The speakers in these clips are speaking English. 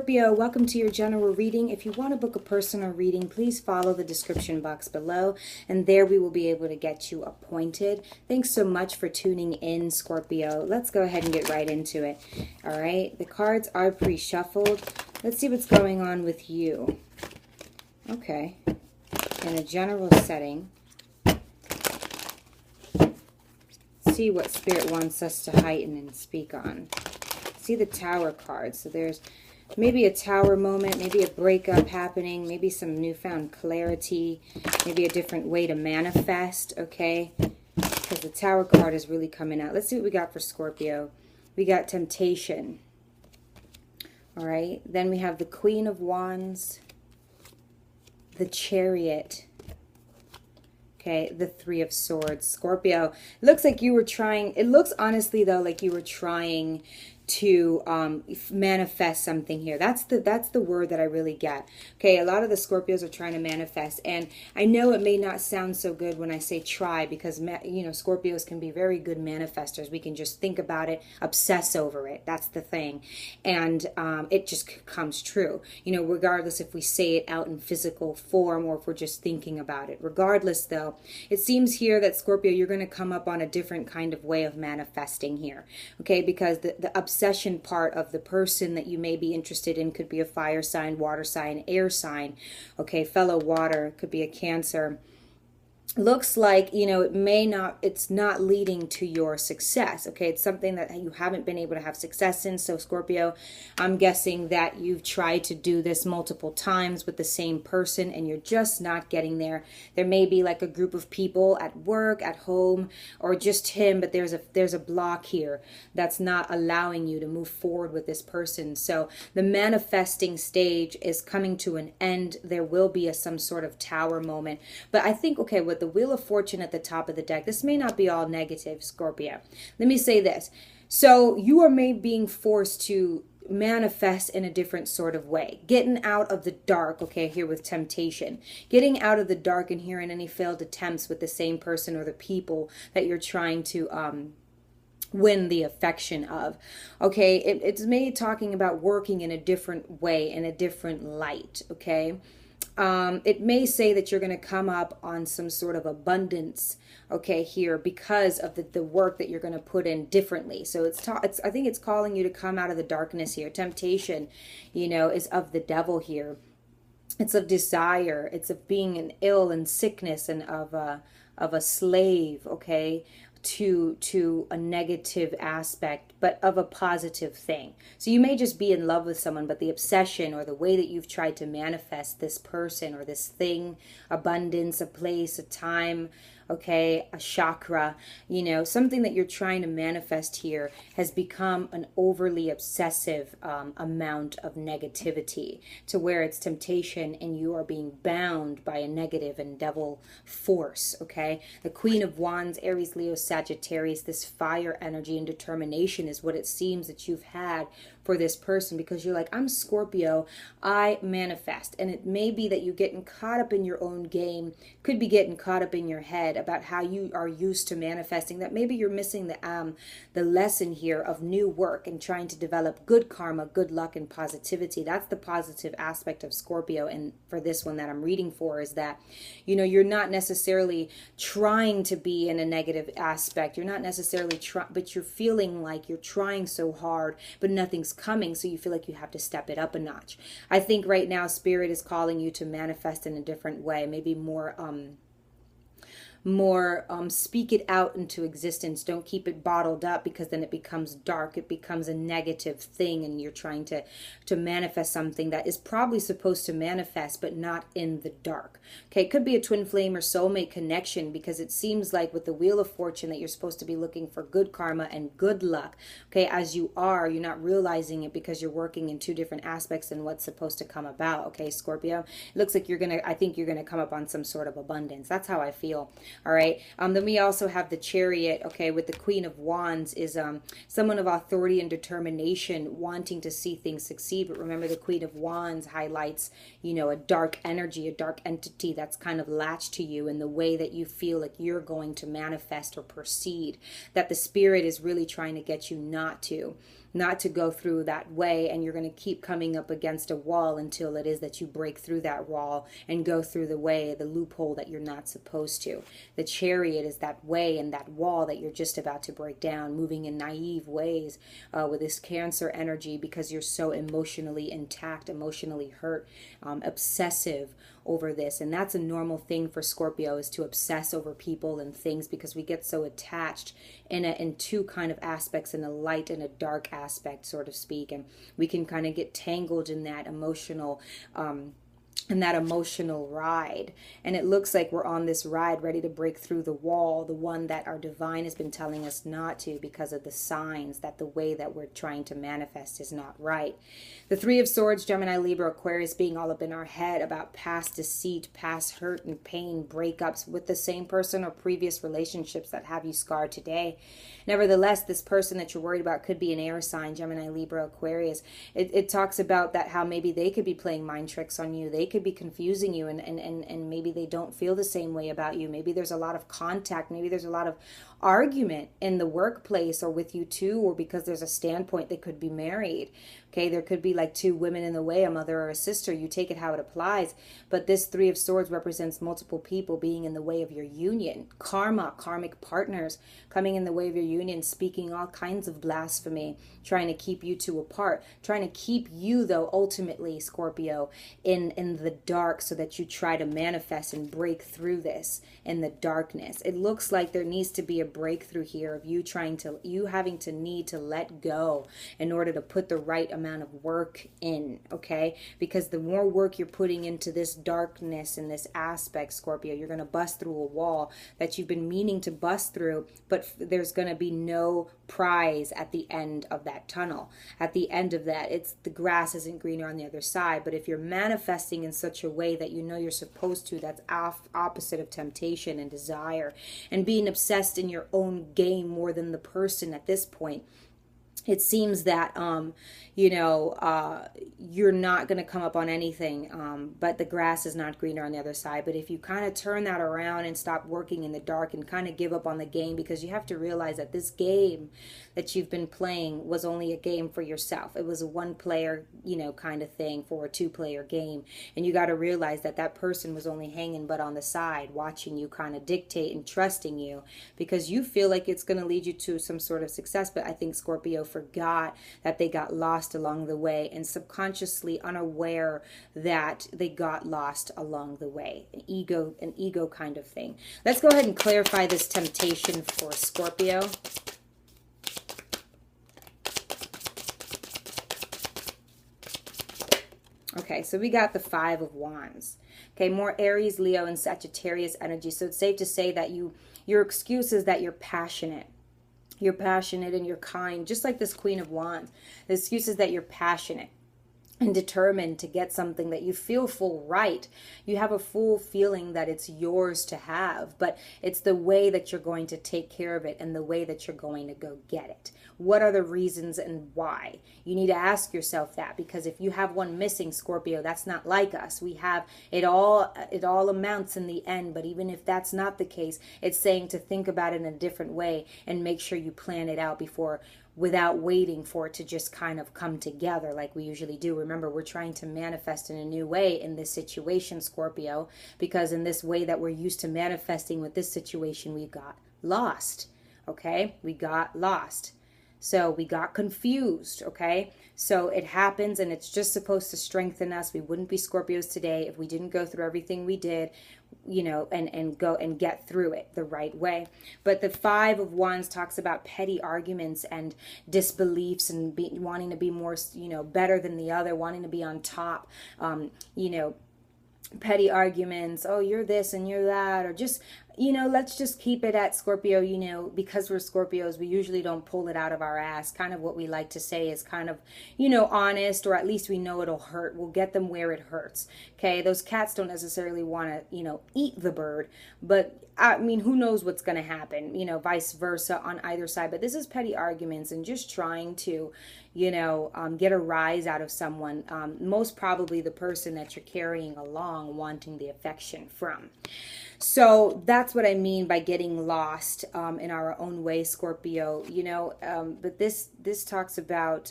Scorpio, welcome to your general reading. If you want to book a personal reading, please follow the description box below, and there we will be able to get you appointed. Thanks so much for tuning in, Scorpio. Let's go ahead and get right into it. All right, the cards are pre-shuffled. Let's see what's going on with you. Okay, in a general setting, see what Spirit wants us to heighten and speak on. See the Tower card. So there's maybe a Tower moment, maybe a breakup happening, maybe some newfound clarity, maybe a different way to manifest, okay? Because the Tower card is really coming out. Let's see what we got for Scorpio. We got temptation. All right. Then we have the Queen of Wands, the Chariot. Okay, the Three of Swords. Scorpio, it looks like you were trying, it looks honestly though like you were trying to manifest something here. That's the word that I really get. Okay, a lot of the Scorpios are trying to manifest, and I know it may not sound so good when I say try, because you know, Scorpios can be very good manifestors. We can just think about it, obsess over it. That's the thing, and it just comes true. You know, regardless if we say it out in physical form or if we're just thinking about it. Regardless, though, it seems here that Scorpio, you're going to come up on a different kind of way of manifesting here. Okay, because the obsession part of the person that you may be interested in could be a fire sign, water sign, air sign. Okay, fellow water, could be a Cancer. Looks like, you know, it's not leading to your success. Okay, it's something that you haven't been able to have success in. So Scorpio, I'm guessing that you've tried to do this multiple times with the same person and you're just not getting there. There may be like a group of people at work, at home, or just him, but there's a block here that's not allowing you to move forward with this person. So the manifesting stage is coming to an end. There will be some sort of Tower moment. But I think, okay, with the Wheel of Fortune at the top of the deck, this may not be all negative, Scorpio. Let me say this. So you are maybe being forced to manifest in a different sort of way. Getting out of the dark, okay, here with temptation. Getting out of the dark and hearing any failed attempts with the same person or the people that you're trying to win the affection of. Okay, it's maybe talking about working in a different way, in a different light, okay? It may say that you're going to come up on some sort of abundance, okay, here because of the work that you're going to put in differently. So I think it's calling you to come out of the darkness here. Temptation, you know, is of the devil here. It's of desire. It's of being an ill and sickness and of a slave, okay, to a negative aspect, but of a positive thing. So you may just be in love with someone, but the obsession or the way that you've tried to manifest this person or this thing, abundance, a place, a time, okay, a chakra, you know, something that you're trying to manifest here has become an overly obsessive amount of negativity to where it's temptation and you are being bound by a negative and devil force, okay? The Queen of Wands, Aries, Leo, Sagittarius, this fire energy and determination is what it seems that you've had for this person, because you're like, I'm Scorpio, I manifest. And it may be that you're getting caught up in your own game, could be getting caught up in your head about how you are used to manifesting, that maybe you're missing the lesson here of new work and trying to develop good karma, good luck, and positivity. That's the positive aspect of Scorpio. And for this one that I'm reading for is that, you know, you're not necessarily trying to be in a negative aspect. You're not necessarily trying, but you're feeling like you're trying so hard, but nothing's coming, so you feel like you have to step it up a notch. I think right now Spirit is calling you to manifest in a different way, maybe more speak it out into existence. Don't keep it bottled up, because then it becomes dark. It becomes a negative thing, and you're trying to manifest something that is probably supposed to manifest, but not in the dark. Okay, it could be a twin flame or soulmate connection, because it seems like with the Wheel of Fortune that you're supposed to be looking for good karma and good luck. Okay, as you're not realizing it because you're working in two different aspects than what's supposed to come about. Okay, Scorpio, it looks like I think you're gonna come up on some sort of abundance. That's how I feel. All right. Then we also have the Chariot, okay, with the Queen of Wands is someone of authority and determination wanting to see things succeed. But remember, the Queen of Wands highlights, you know, a dark energy, a dark entity that's kind of latched to you in the way that you feel like you're going to manifest or proceed, that the Spirit is really trying to get you not to. not to go through that way, and you're going to keep coming up against a wall until it is that you break through that wall and go through the way, the loophole that you're not supposed to. The Chariot is that way and that wall that you're just about to break down, moving in naive ways with this Cancer energy, because you're so emotionally intact, emotionally hurt, obsessive over this. And that's a normal thing for Scorpio, is to obsess over people and things, because we get so attached in two kind of aspects, in a light and a dark aspect, so to speak, and we can kind of get tangled in that emotional ride. And it looks like we're on this ride ready to break through the wall, the one that our divine has been telling us not to, because of the signs that the way that we're trying to manifest is not right. The Three of Swords, Gemini, Libra, Aquarius, being all up in our head about past deceit, past hurt and pain, breakups with the same person or previous relationships that have you scarred today. Nevertheless, this person that you're worried about could be an air sign, Gemini, Libra, Aquarius. It talks about that, how maybe they could be playing mind tricks on you. They could be confusing you, and maybe they don't feel the same way about you. Maybe there's a lot of contact. Maybe there's a lot of argument in the workplace or with you too, or because there's a standpoint they could be married. Okay, there could be like two women in the way, a mother or a sister. You take it how it applies. But this Three of Swords represents multiple people being in the way of your union. Karma, karmic partners coming in the way of your union, speaking all kinds of blasphemy, trying to keep you two apart, trying to keep you, though, ultimately, Scorpio, in the dark, so that you try to manifest and break through this in the darkness. It looks like there needs to be a breakthrough here of you having to need to let go in order to put the right amount of work in, okay? Because the more work you're putting into this darkness and this aspect, Scorpio, you're going to bust through a wall that you've been meaning to bust through, but there's going to be no prize at the end of that tunnel. At the end of that, it's the grass isn't greener on the other side. But if you're manifesting in such a way that you know you're supposed to, that's opposite of temptation and desire, and being obsessed in your own game more than the person at this point, it seems that, you're not going to come up on anything, but the grass is not greener on the other side. But if you kind of turn that around and stop working in the dark and kind of give up on the game, because you have to realize that this game that you've been playing was only a game for yourself. It was a one player, kind of thing for a two-player game. And you got to realize that that person was only hanging but on the side, watching you kind of dictate and trusting you, because you feel like it's going to lead you to some sort of success. But I think Scorpio forgot that they got lost along the way, and subconsciously unaware that they got lost along the way. An ego kind of thing. Let's go ahead and clarify this temptation for Scorpio. Okay, so we got the Five of Wands. Okay, more Aries, Leo, and Sagittarius energy. So it's safe to say that your excuse is that you're passionate. You're passionate and you're kind, just like this Queen of Wands. The excuse is that you're passionate and determined to get something that you feel full right. You have a full feeling that it's yours to have, but it's the way that you're going to take care of it and the way that you're going to go get it. What are the reasons and why? You need to ask yourself that, because if you have one missing, Scorpio, that's not like us. We have it all amounts in the end, but even if that's not the case, it's saying to think about it in a different way and make sure you plan it out without waiting for it to just kind of come together like we usually do. Remember, we're trying to manifest in a new way in this situation, Scorpio, because in this way that we're used to manifesting with this situation, we got lost, okay? We got lost. So we got confused, okay? So it happens, and it's just supposed to strengthen us. We wouldn't be Scorpios today if we didn't go through everything we did, and go and get through it the right way. But the Five of Wands talks about petty arguments and disbeliefs and wanting to be more, better than the other, wanting to be on top, petty arguments. Oh, you're this and you're that, or just, let's just keep it at Scorpio, because we're Scorpios, we usually don't pull it out of our ass. Kind of what we like to say is kind of, honest, or at least we know it'll hurt. We'll get them where it hurts. Okay. Those cats don't necessarily want to, eat the bird, but I mean, who knows what's going to happen, vice versa on either side. But this is petty arguments and just trying to, get a rise out of someone, most probably the person that you're carrying along, wanting the affection from. So that's what I mean by getting lost in our own way, Scorpio. But this talks about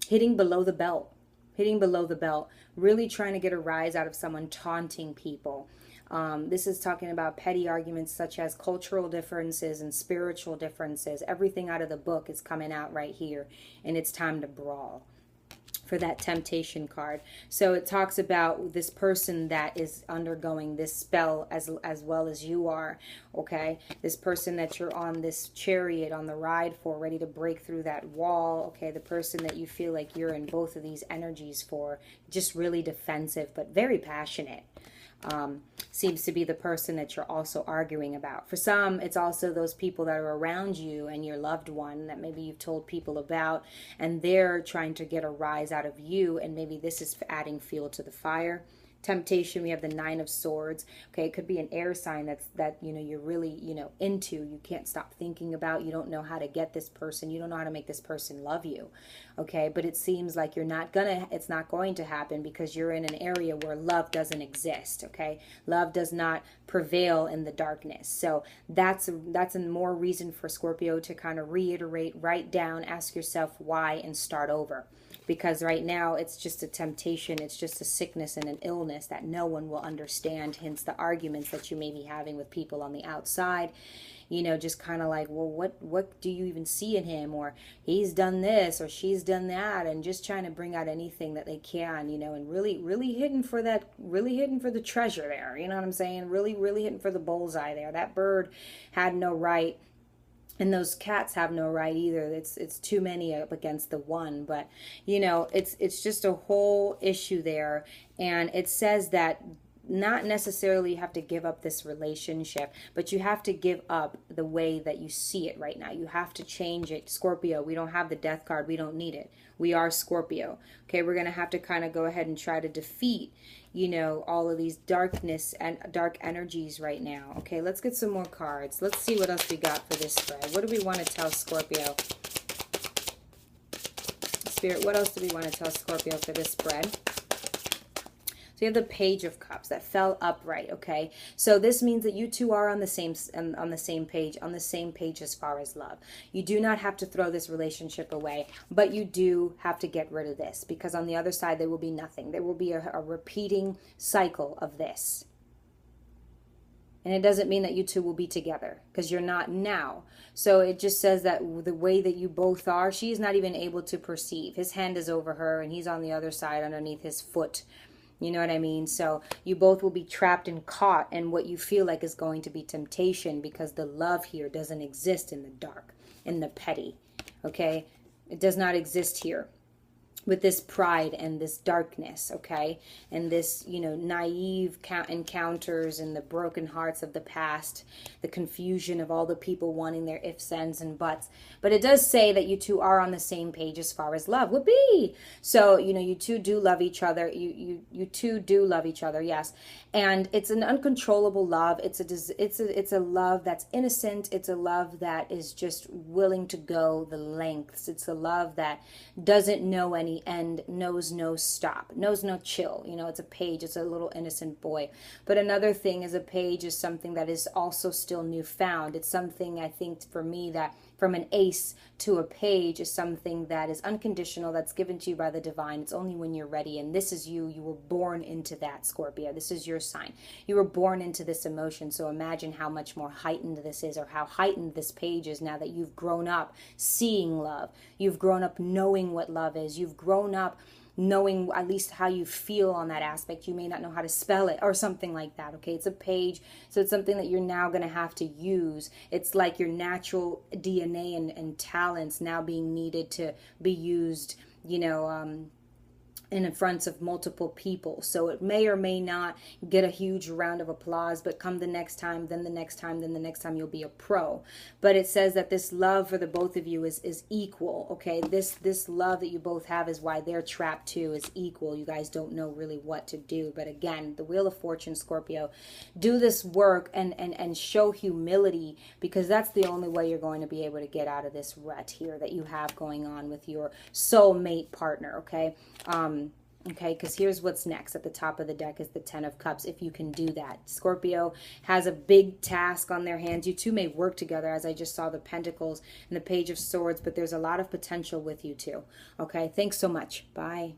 hitting below the belt, hitting below the belt, really trying to get a rise out of someone, taunting people. This is talking about petty arguments such as cultural differences and spiritual differences. Everything out of the book is coming out right here, and it's time to brawl for that temptation card. So it talks about this person that is undergoing this spell as well as you are, okay? This person that you're on this chariot on the ride for, ready to break through that wall, okay? The person that you feel like you're in both of these energies for, just really defensive but very passionate. Seems to be the person that you're also arguing about. For some, it's also those people that are around you and your loved one that maybe you've told people about, and they're trying to get a rise out of you, and maybe this is adding fuel to the fire. Temptation, we have the Nine of Swords. Okay, it could be an air sign that you're really into. You can't stop thinking about. You don't know how to get this person. You don't know how to make this person love you. Okay, but it seems like it's not going to happen because you're in an area where love doesn't exist. Okay, love does not prevail in the darkness. So that's a more reason for Scorpio to kind of reiterate, write down, ask yourself why, and start over. Because right now it's just a temptation, it's just a sickness and an illness that no one will understand, hence the arguments that you may be having with people on the outside. Just kind of like, well, what do you even see in him? Or he's done this or she's done that, and just trying to bring out anything that they can, and really hitting for the treasure there. You know what I'm saying? Really hitting for the bullseye there. That bird had no right. And those cats have no right either. It's too many up against the one. But, it's just a whole issue there. And it says that not necessarily you have to give up this relationship, but you have to give up the way that you see it right now. You have to change it. Scorpio, we don't have the death card. We don't need it. We are Scorpio. Okay, we're going to have to kind of go ahead and try to defeat all of these darkness and dark energies right now. Okay, let's get some more cards. Let's see what else we got for this spread. What do we want to tell Scorpio? Spirit, what else do we want to tell Scorpio for this spread? So you have the Page of Cups that fell upright, okay? So this means that you two are on the same page as far as love. You do not have to throw this relationship away, but you do have to get rid of this, because on the other side there will be nothing. There will be a repeating cycle of this. And it doesn't mean that you two will be together, because you're not now. So it just says that the way that you both are, she's not even able to perceive. His hand is over her and he's on the other side underneath his foot. You know what I mean? So you both will be trapped and caught in what you feel like is going to be temptation, because the love here doesn't exist in the dark, in the petty. Okay? It does not exist here with this pride and this darkness, okay? And this, naive encounters and the broken hearts of the past, the confusion of all the people wanting their ifs, ands, and buts. But it does say that you two are on the same page as far as love would be. So, you two do love each other. You two do love each other, yes. And it's an uncontrollable love. It's a love that's innocent. It's a love that is just willing to go the lengths. It's a love that doesn't know any end, knows no stop, knows no chill. It's a page. It's a little innocent boy. But another thing is, a page is something that is also still newfound. It's something, I think, for me, that from an ace to a page is something that is unconditional, that's given to you by the divine. It's only when you're ready. And this is you. You were born into that, Scorpio. This is your sign. You were born into this emotion. So imagine how much more heightened this is, or how heightened this page is now that you've grown up seeing love. You've grown up knowing what love is. You've grown up knowing at least how you feel on that aspect. You may not know how to spell it or something like that, okay? It's a page, so it's something that you're now going to have to use. It's like your natural DNA and talents now being needed to be used, in front of multiple people. So it may or may not get a huge round of applause, but come the next time, then the next time, then the next time, you'll be a pro. But it says that this love for the both of you is equal, okay? This love that you both have is why they're trapped too, is equal. You guys don't know really what to do. But again, the Wheel of Fortune, Scorpio, do this work and show humility, because that's the only way you're going to be able to get out of this rut here that you have going on with your soulmate partner, okay? Okay, because here's what's next. At the top of the deck is the Ten of Cups, if you can do that. Scorpio has a big task on their hands. You two may work together, as I just saw the Pentacles and the Page of Swords, but there's a lot of potential with you two. Okay, thanks so much. Bye.